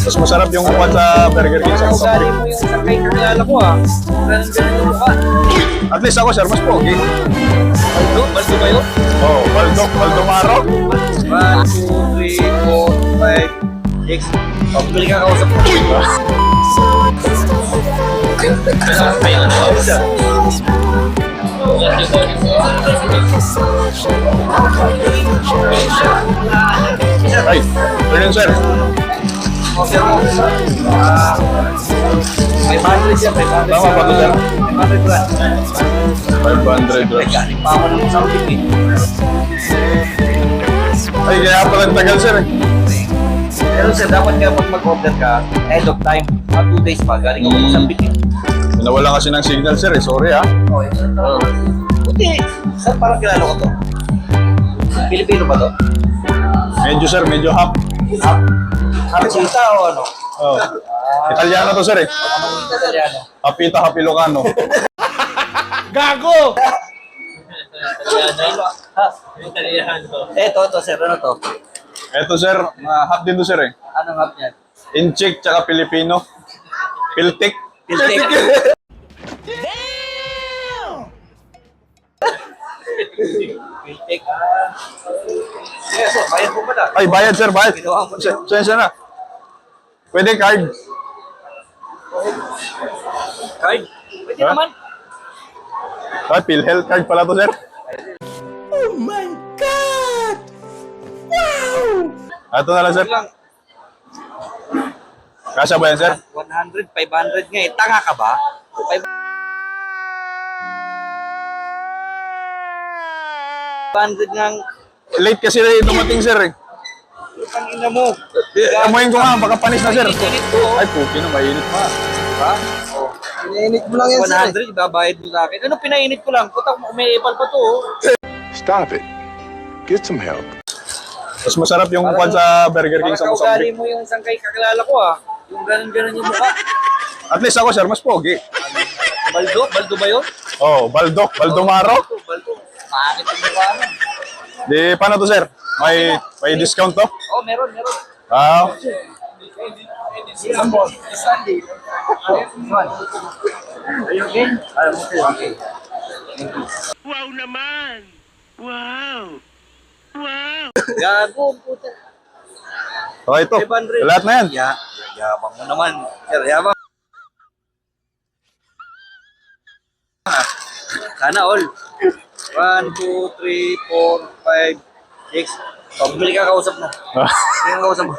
Mas masarap yung upuan sa Burger King sa Ugali Mozambique. mo yung isang kay kakilala ko Ganun yung mukha. At least ako, sir, mas pogi. Baldo ba yun? Oh, Baldomaro. 1, 2, 3, 4, 5, 6. Pabili ka kausap mo. Ayun, Ay, turn sir. Sir mo. 500 siya, 500. Tama ba ito, sir? 500 ba? 500 Ay, galing pa ako ng Mozambique Ay, kaya pala ang tagal, sir. Pero sir, dapat kaya pag mag-order ka, end of time, 2 days pa, galing ako ng Mozambique Nawala kasi ng signal, sir. Sorry, ha. Oh, Buti, sir, parang kilala ko to. Pilipino ba to? Medyo, sir. Medyo hap. Harchita o ano? Oh. Italiano to, sir, eh. Anong Italiano? Hapita, Hapilocano. Gago! Italiano. Ito, sir, ano to? Eto, sir. Hap din to, sir, eh. Anong hap niyan? Incheck, tsaka Pilipino. Piltik. Piltek. Piltek. Yes, sir, bayad po pala. Ay, bayad, sir. Bayad. Ginawa mo na. Sensya na. Pwede card. Card? Pwede Ha? naman. Ay, PhilHealth card pala to, sir. Oh my God! Wow! Ito na lang, sir. Lang, Kasya ba yan, sir? 100, 500 nga eh. Tanga ka ba? 500 ngang Late kasi dumating, sir, eh. pangina mo. Amoyin ko nga, baka panis na, sir. Init to. Ay, puki na, mainit pa. Diba? Oh. Pinainit mo lang yan, sir. 100, babayad mo sa akin. Ano pinainit ko lang? Putak mo, may ipal pa to. Oh. Stop it. Get some help. Mas masarap yung upuan sa Burger King sa Parang kaugali Mozambique. mo yung isang kay kakilala ko Yung ganun yung mukha. At least ako, sir, mas pogi. Baldo ba yun? Oh, Baldomaro. Baldo. Pangit yung mukha mo. Di, paano to, sir? May discount to? Oh, meron. Ah, Sunday. Ayun. Alam mo, okay. Wow naman! Wow! Wow! Gago, puta. okay to. 500. Lahat na yan. Yabang mo naman. Sir, yabang. Sana all. 1, 2, 3, 4, 5, 6. Pabili ka kausap mo. Hindi ka kausap mo.